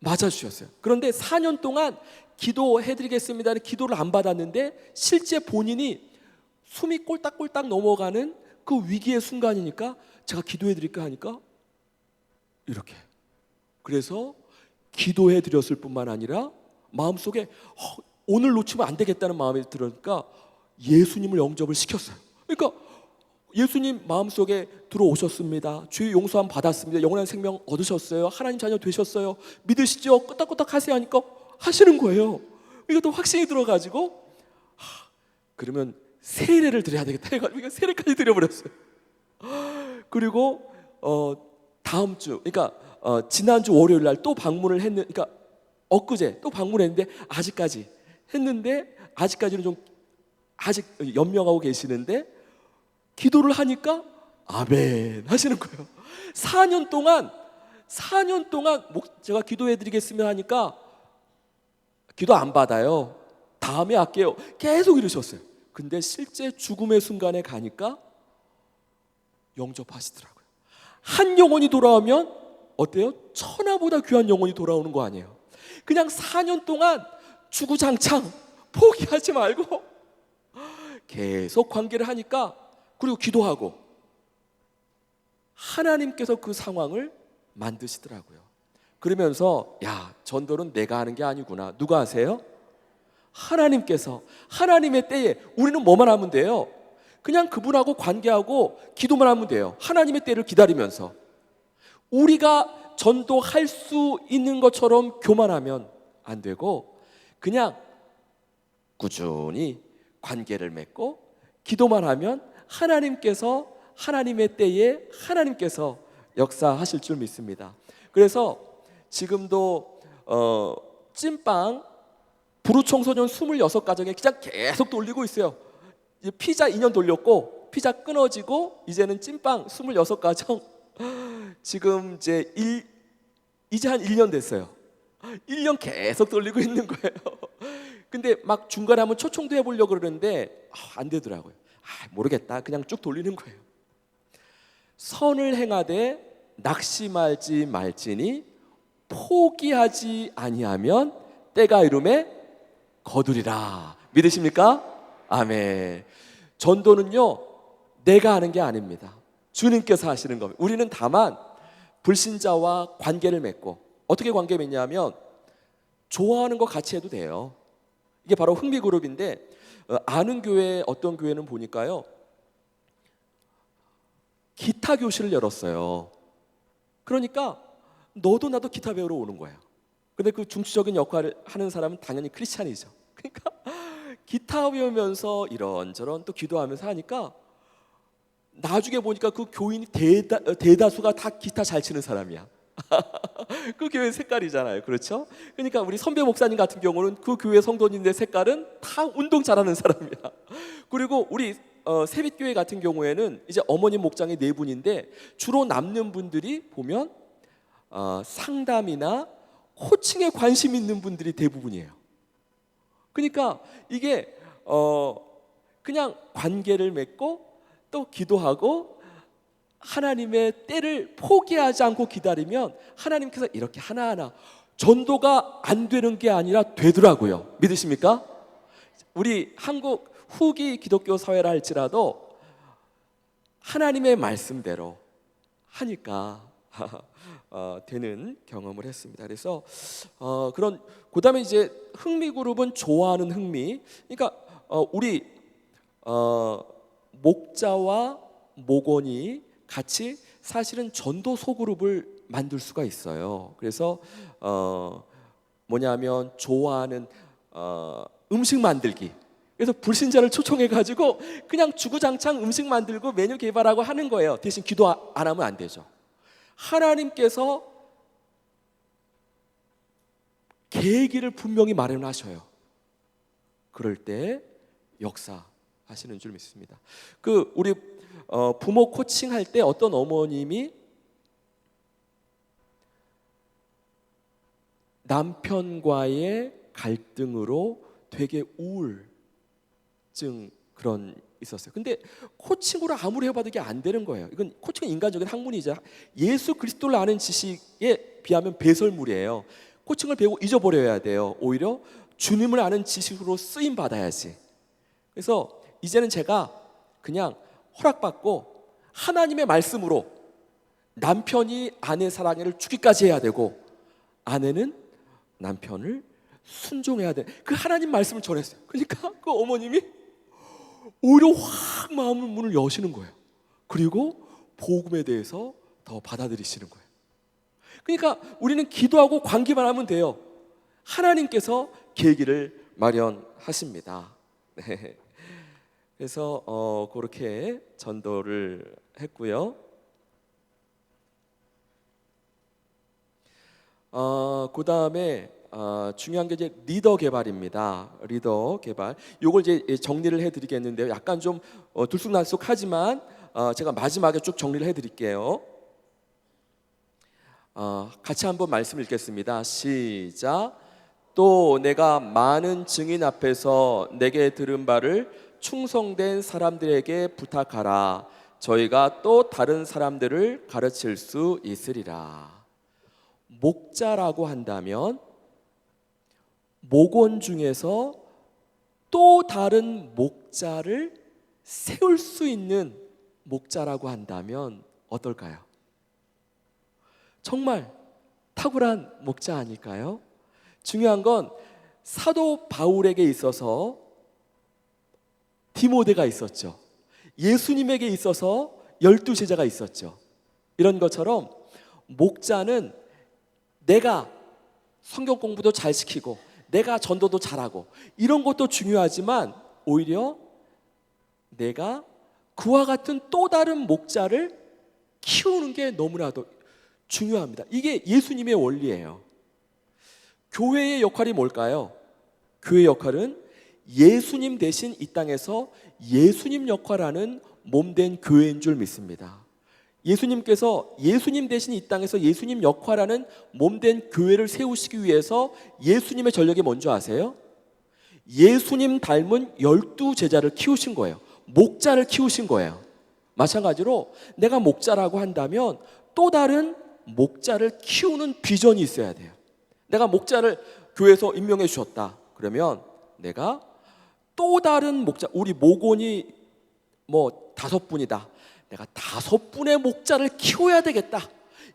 맞아주셨어요. 그런데 4년 동안 기도해드리겠습니다는 기도를 안 받았는데, 실제 본인이 숨이 꼴딱꼴딱 넘어가는 그 위기의 순간이니까 제가 기도해드릴까 하니까 이렇게, 그래서 기도해 드렸을 뿐만 아니라 마음속에 오늘 놓치면 안 되겠다는 마음이 들으니까 예수님을 영접을 시켰어요. 그러니까 예수님 마음속에 들어오셨습니다. 주의 용서함 받았습니다. 영원한 생명 얻으셨어요. 하나님 자녀 되셨어요. 믿으시죠? 끄덕끄덕 하세요 하니까 하시는 거예요. 이것도 확신이 들어가지고 그러면 세례를 드려야 되겠다 해가지고 세례까지 드려버렸어요. 그리고 다음 주, 그러니까 지난주 월요일 날 또 방문을 그러니까 엊그제 또 방문했는데 아직까지는 좀 아직 연명하고 계시는데, 기도를 하니까 아멘 하시는 거예요. 4년 동안 제가 기도해 드리겠습니다 하니까 기도 안 받아요. 다음에 할게요. 계속 이러셨어요. 근데 실제 죽음의 순간에 가니까 영접하시더라고요. 한 영혼이 돌아오면 어때요? 천하보다 귀한 영혼이 돌아오는 거 아니에요. 그냥 4년 동안 주구장창 포기하지 말고 계속 관계를 하니까, 그리고 기도하고 하나님께서 그 상황을 만드시더라고요. 그러면서 야, 전도는 내가 하는 게 아니구나. 누가 하세요? 하나님께서. 하나님의 때에 우리는 뭐만 하면 돼요? 그냥 그분하고 관계하고 기도만 하면 돼요. 하나님의 때를 기다리면서. 우리가 전도할 수 있는 것처럼 교만하면 안 되고, 그냥 꾸준히 관계를 맺고 기도만 하면 하나님께서 하나님의 때에 하나님께서 역사하실 줄 믿습니다. 그래서 지금도 찐빵 부르청소년 26가정에 그냥 계속 돌리고 있어요. 이제 피자 2년 돌렸고 피자 끊어지고 이제는 찐빵 26가정 지금 이제 한 1년 됐어요. 1년 계속 돌리고 있는 거예요. 근데 막 중간에 한번 초청도 해보려고 그러는데 안 되더라고요. 모르겠다. 그냥 쭉 돌리는 거예요. 선을 행하되 낙심하지 말지니 포기하지 아니하면 때가 이름에 거두리라. 믿으십니까? 아멘. 전도는요, 내가 하는 게 아닙니다. 주님께서 하시는 겁니다. 우리는 다만 불신자와 관계를 맺고, 어떻게 관계 맺냐면 좋아하는 거 같이 해도 돼요. 이게 바로 흥미그룹인데, 아는 교회, 어떤 교회는 보니까요, 기타 교실을 열었어요. 그러니까 너도 나도 기타 배우러 오는 거예요. 근데 그 중추적인 역할을 하는 사람은 당연히 크리스찬이죠. 그러니까 기타 배우면서 이런저런 또 기도하면서 하니까 나중에 보니까 그 교인이 대다수가 다 기타 잘 치는 사람이야. 그 교회 색깔이잖아요. 그렇죠? 그러니까 우리 선배 목사님 같은 경우는 그 교회 성도님들 색깔은 다 운동 잘하는 사람이야. 그리고 우리 세빛교회 같은 경우에는 이제 어머님 목장이 4분인데 주로 남는 분들이 보면 상담이나 코칭에 관심 있는 분들이 대부분이에요. 그러니까 이게 그냥 관계를 맺고 또 기도하고 하나님의 때를 포기하지 않고 기다리면 하나님께서 이렇게 하나하나, 전도가 안 되는 게 아니라 되더라고요. 믿으십니까? 우리 한국 후기 기독교 사회라 할지라도 하나님의 말씀대로 하니까 되는 경험을 했습니다. 그래서 그런, 그다음에 이제 흥미그룹은 좋아하는 흥미. 그러니까 우리 목자와 목원이 같이 사실은 전도 소그룹을 만들 수가 있어요. 그래서 뭐냐면 좋아하는 음식 만들기. 그래서 불신자를 초청해 가지고 그냥 주구장창 음식 만들고 메뉴 개발하고 하는 거예요. 대신 기도 안 하면 안 되죠. 하나님께서 계기를 분명히 마련하셔요. 그럴 때 역사하시는 줄 믿습니다. 그 우리 부모 코칭할 때 어떤 어머님이 남편과의 갈등으로 되게 우울증 그런 있었어요. 근데 코칭으로 아무리 해봐도 이게 안 되는 거예요. 이건 코칭은 인간적인 학문이죠. 예수 그리스도를 아는 지식에 비하면 배설물이에요. 코칭을 배우고 잊어버려야 돼요. 오히려 주님을 아는 지식으로 쓰임 받아야지. 그래서 이제는 제가 그냥 허락받고 하나님의 말씀으로 남편이 아내 사랑을 주기까지 해야 되고 아내는 남편을 순종해야 돼. 그 하나님 말씀을 전했어요. 그러니까 그 어머님이 오히려 확 마음의 문을 여시는 거예요. 그리고 복음에 대해서 더 받아들이시는 거예요. 그러니까 우리는 기도하고 관계만 하면 돼요. 하나님께서 계기를 마련하십니다. 네. 그래서 그렇게 전도를 했고요. 그 다음에 중요한 게 이제 리더 개발입니다. 리더 개발. 요걸 이제 정리를 해드리겠는데요. 약간 좀 들쑥날쑥하지만 제가 마지막에 쭉 정리를 해드릴게요. 같이 한번 말씀 읽겠습니다. 시작. 또 내가 많은 증인 앞에서 내게 들은 바를 충성된 사람들에게 부탁하라. 저희가 또 다른 사람들을 가르칠 수 있으리라. 목자라고 한다면 목원 중에서 또 다른 목자를 세울 수 있는 목자라고 한다면 어떨까요? 정말 탁월한 목자 아닐까요? 중요한 건 사도 바울에게 있어서 디모데가 있었죠. 예수님에게 있어서 12제자가 있었죠. 이런 것처럼 목자는 내가 성경 공부도 잘 시키고 내가 전도도 잘하고 이런 것도 중요하지만 오히려 내가 그와 같은 또 다른 목자를 키우는 게 너무나도 중요합니다. 이게 예수님의 원리예요. 교회의 역할이 뭘까요? 교회의 역할은 예수님 대신 이 땅에서 예수님 역할하는 몸된 교회인 줄 믿습니다. 예수님께서 예수님 대신 이 땅에서 예수님 역할하는 몸된 교회를 세우시기 위해서 예수님의 전략이 뭔지 아세요? 예수님 닮은 12제자를 키우신 거예요. 목자를 키우신 거예요. 마찬가지로 내가 목자라고 한다면 또 다른 목자를 키우는 비전이 있어야 돼요. 내가 목자를 교회에서 임명해 주셨다. 그러면 내가 또 다른 목자, 우리 목원이 뭐 5분이다. 내가 5분의 목자를 키워야 되겠다.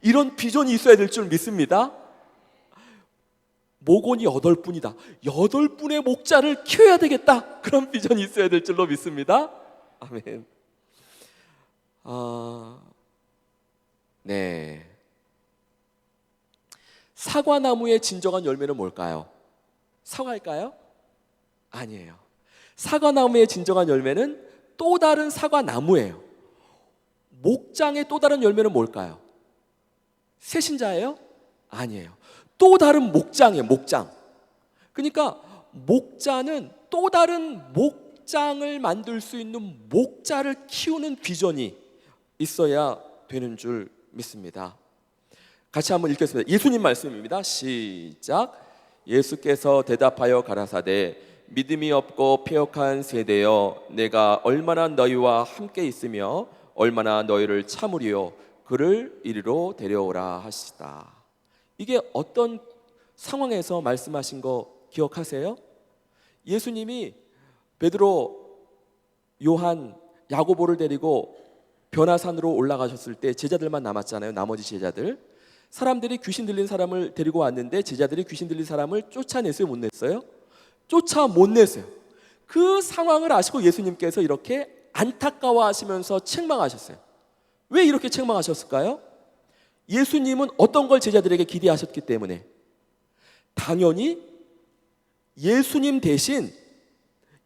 이런 비전이 있어야 될 줄 믿습니다. 목원이 8분이다. 8분의 목자를 키워야 되겠다. 그런 비전이 있어야 될 줄로 믿습니다. 아멘. 네. 사과나무의 진정한 열매는 뭘까요? 사과일까요? 아니에요. 사과나무의 진정한 열매는 또 다른 사과나무예요. 목장의 또 다른 열매는 뭘까요? 새신자예요? 아니에요. 또 다른 목장이에요. 목장. 그러니까 목자는 또 다른 목장을 만들 수 있는 목자를 키우는 비전이 있어야 되는 줄 믿습니다. 같이 한번 읽겠습니다. 예수님 말씀입니다. 시작. 예수께서 대답하여 가라사대 믿음이 없고 패역한 세대여 내가 얼마나 너희와 함께 있으며 얼마나 너희를 참으리요 그를 이리로 데려오라 하시다. 이게 어떤 상황에서 말씀하신 거 기억하세요? 예수님이 베드로, 요한, 야고보를 데리고 변화산으로 올라가셨을 때 제자들만 남았잖아요. 나머지 제자들. 사람들이 귀신 들린 사람을 데리고 왔는데 제자들이 귀신 들린 사람을 쫓아냈어요? 못 냈어요? 쫓아 못 냈어요. 그 상황을 아시고 예수님께서 이렇게 안타까워하시면서 책망하셨어요. 왜 이렇게 책망하셨을까요? 예수님은 어떤 걸 제자들에게 기대하셨기 때문에 당연히 예수님 대신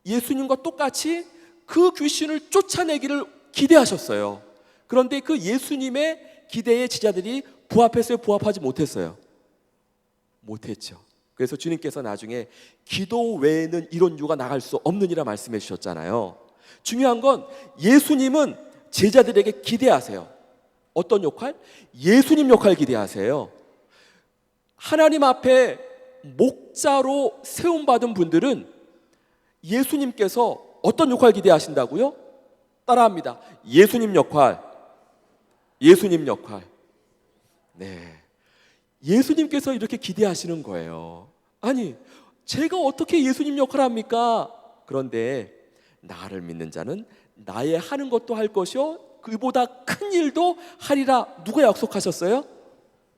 예수님과 똑같이 그 귀신을 쫓아내기를 기대하셨어요. 그런데 그 예수님의 기대에 제자들이 부합했어요? 부합하지 못했어요? 못했죠. 그래서 주님께서 나중에 기도 외에는 이런 유가 나갈 수 없느니라 말씀해 주셨잖아요. 중요한 건 예수님은 제자들에게 기대하세요. 어떤 역할? 예수님 역할 기대하세요. 하나님 앞에 목자로 세움받은 분들은 예수님께서 어떤 역할 기대하신다고요? 따라합니다. 예수님 역할. 예수님 역할. 네. 예수님께서 이렇게 기대하시는 거예요. 아니, 제가 어떻게 예수님 역할을 합니까? 그런데 나를 믿는 자는 나의 하는 것도 할 것이요 그보다 큰 일도 하리라. 누가 약속하셨어요?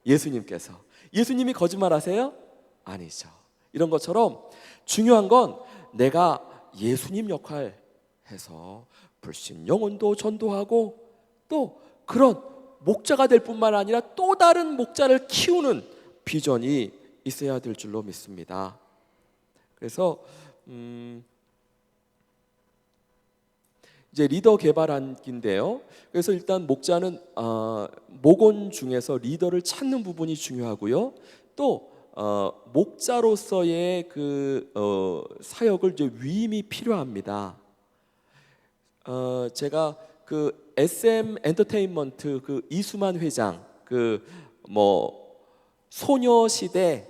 예수님께서. 예수님이 거짓말하세요? 아니죠. 이런 것처럼 중요한 건 내가 예수님 역할 해서 불신 영혼도 전도하고 또 그런 목자가 될 뿐만 아니라 또 다른 목자를 키우는 비전이 있어야 될 줄로 믿습니다. 그래서 이제 리더 개발하기인데요. 그래서 일단 목자는 목원 중에서 리더를 찾는 부분이 중요하고요. 또 목자로서의 그 사역을 이제 위임이 필요합니다. 제가 그 SM 엔터테인먼트 그 이수만 회장 그 뭐 소녀시대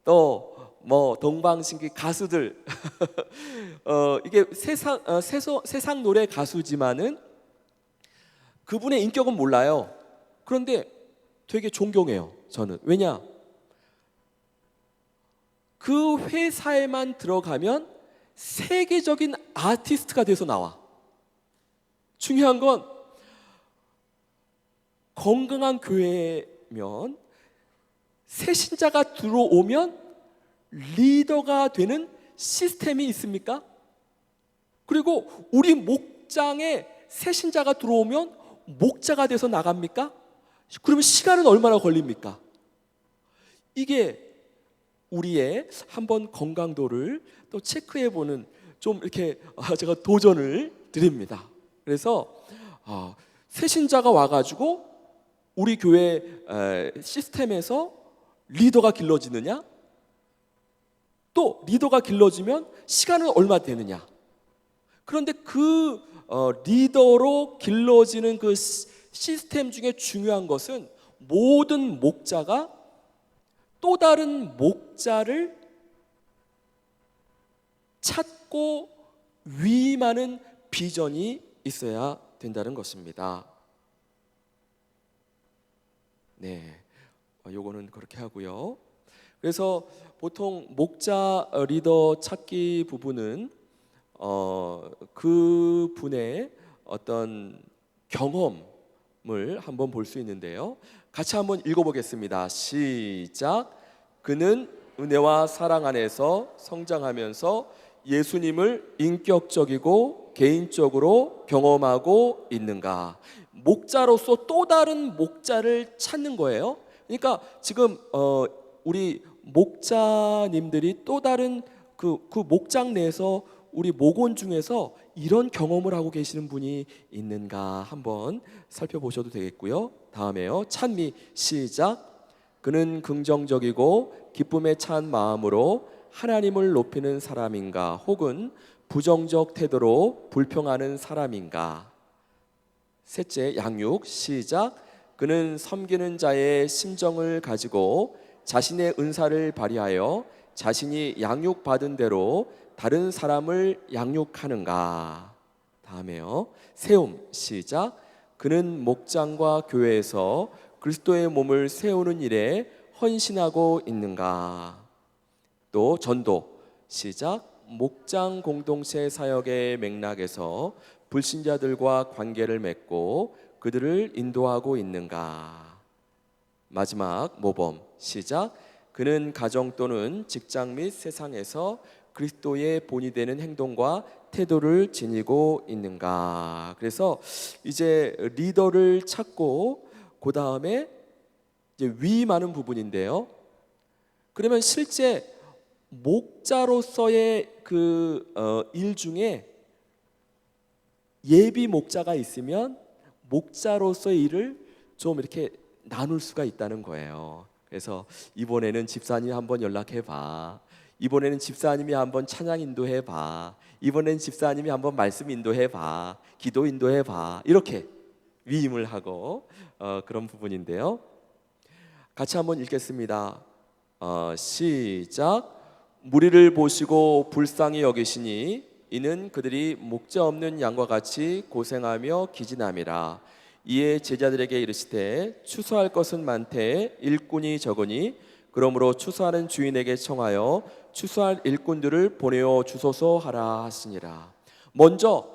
또 뭐 동방신기 가수들 이게 세상 노래 가수지만은 그분의 인격은 몰라요. 그런데 되게 존경해요. 저는 왜냐 그 회사에만 들어가면 세계적인 아티스트가 돼서 나와. 중요한 건 건강한 교회면 새신자가 들어오면 리더가 되는 시스템이 있습니까? 그리고 우리 목장에 새신자가 들어오면 목자가 돼서 나갑니까? 그러면 시간은 얼마나 걸립니까? 이게 우리의 한번 건강도를 또 체크해보는 좀 이렇게 제가 도전을 드립니다. 그래서 새신자가 와가지고 우리 교회 시스템에서 리더가 길러지느냐? 또 리더가 길러지면 시간은 얼마 되느냐? 그런데 그 리더로 길러지는 그 시스템 중에 중요한 것은 모든 목자가 또 다른 목자를 찾고 위임하는 비전이 있어야 된다는 것입니다. 네, 요거는 그렇게 하고요. 그래서 보통 목자 리더 찾기 부분은 그 분의 어떤 경험을 한번 볼 수 있는데요. 같이 한번 읽어보겠습니다. 시작. 그는 은혜와 사랑 안에서 성장하면서 예수님을 인격적이고 개인적으로 경험하고 있는가? 목자로서 또 다른 목자를 찾는 거예요. 그러니까 지금 우리 목자님들이 또 다른 그 목장 내에서 우리 목원 중에서 이런 경험을 하고 계시는 분이 있는가 한번 살펴보셔도 되겠고요. 다음에요. 찬미 시작. 그는 긍정적이고 기쁨에 찬 마음으로 하나님을 높이는 사람인가 혹은 부정적 태도로 불평하는 사람인가. 셋째 양육 시작. 그는 섬기는 자의 심정을 가지고 자신의 은사를 발휘하여 자신이 양육받은 대로 다른 사람을 양육하는가. 다음에요. 세움 시작. 그는 목장과 교회에서 그리스도의 몸을 세우는 일에 헌신하고 있는가. 또 전도 시작. 목장 공동체 사역의 맥락에서 불신자들과 관계를 맺고 그들을 인도하고 있는가. 마지막 모범 시작. 그는 가정 또는 직장 및 세상에서 그리스도의 본이 되는 행동과 태도를 지니고 있는가. 그래서 이제 리더를 찾고 그 다음에 이제 위임하는 부분인데요. 그러면 실제 목자로서의 그 일 중에 예비 목자가 있으면 목자로서의 일을 좀 이렇게 나눌 수가 있다는 거예요. 그래서 이번에는 집사님 한번 연락해봐. 이번에는 집사님이 한번 찬양 인도해봐. 이번에는 집사님이 한번 말씀 인도해봐. 기도 인도해봐. 이렇게 위임을 하고 그런 부분인데요. 같이 한번 읽겠습니다. 시작. 무리를 보시고 불쌍히 여기시니 이는 그들이 목자 없는 양과 같이 고생하며 기진함이라. 이에 제자들에게 이르시되 추수할 것은 많되 일꾼이 적으니 그러므로 추수하는 주인에게 청하여 추수할 일꾼들을 보내어 주소서 하라 하시니라. 먼저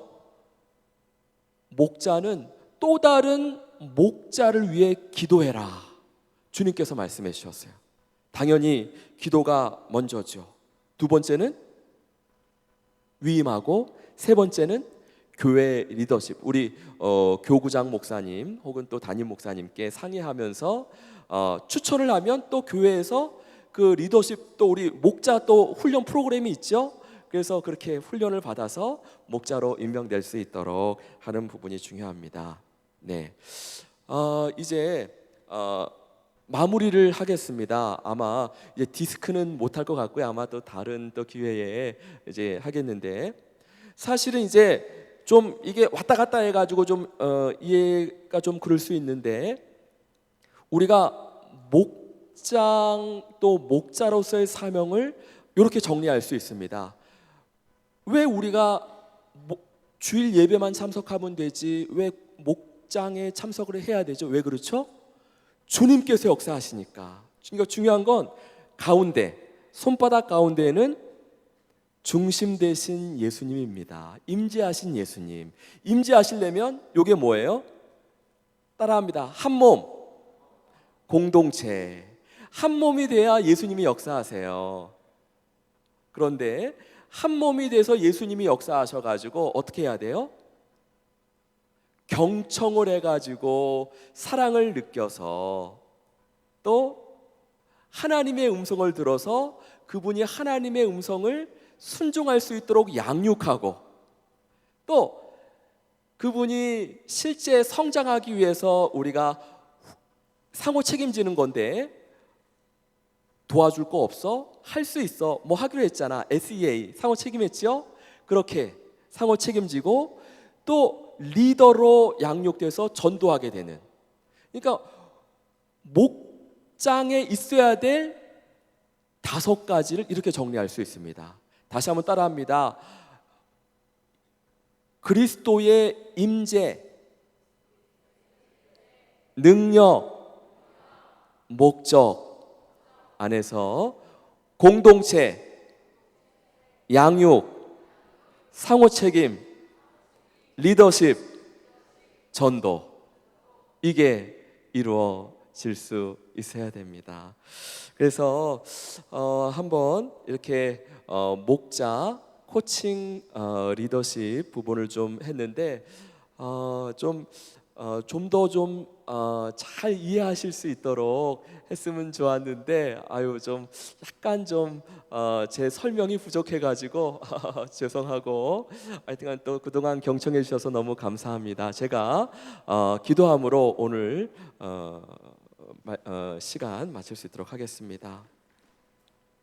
목자는 또 다른 목자를 위해 기도해라. 주님께서 말씀해 주셨어요. 당연히 기도가 먼저죠. 두 번째는 위임하고 세 번째는 교회 리더십. 우리 교구장 목사님 혹은 또 담임 목사님께 상의하면서 추천을 하면 또 교회에서 그 리더십 또 우리 목자 또 훈련 프로그램이 있죠. 그래서 그렇게 훈련을 받아서 목자로 임명될 수 있도록 하는 부분이 중요합니다. 네, 이제 마무리를 하겠습니다. 아마 이제 디스크는 못할 것 같고요. 아마 또 다른 또 기회에 이제 하겠는데 사실은 이제 좀 이게 왔다 갔다 해가지고 좀 이해가 좀 그럴 수 있는데, 우리가 목장 또 목자로서의 사명을 이렇게 정리할 수 있습니다. 왜 우리가 주일 예배만 참석하면 되지 왜 목장에 참석을 해야 되죠? 왜 그렇죠? 주님께서 역사하시니까. 그러니까 중요한 건 가운데, 손바닥 가운데에는 중심 되신 예수님입니다. 임재하신 예수님. 임재하시려면 이게 뭐예요? 따라합니다. 한 몸, 공동체. 한 몸이 돼야 예수님이 역사하세요. 그런데 한 몸이 돼서 예수님이 역사하셔가지고 어떻게 해야 돼요? 경청을 해가지고 사랑을 느껴서, 또 하나님의 음성을 들어서 그분이 하나님의 음성을 순종할 수 있도록 양육하고, 또 그분이 실제 성장하기 위해서 우리가 상호 책임지는 건데, 도와줄 거 없어? 할 수 있어. 뭐 하기로 했잖아. SEA 상호 책임했죠? 그렇게 상호 책임지고 또 리더로 양육돼서 전도하게 되는. 그러니까 목장에 있어야 될 5가지를 이렇게 정리할 수 있습니다. 다시 한번 따라합니다. 그리스도의 임재, 능력, 목적 안에서 공동체, 양육, 상호 책임, 리더십, 전도, 이게 이루어질 수 있어야 됩니다. 그래서 한번 이렇게 목자, 코칭, 리더십 부분을 좀 했는데, 좀 더 잘 이해하실 수 있도록 했으면 좋았는데, 좀 약간 제 설명이 부족해가지고 죄송하고, 하여튼 또 그동안 경청해 주셔서 너무 감사합니다. 제가 기도함으로 오늘 시간 마칠 수 있도록 하겠습니다.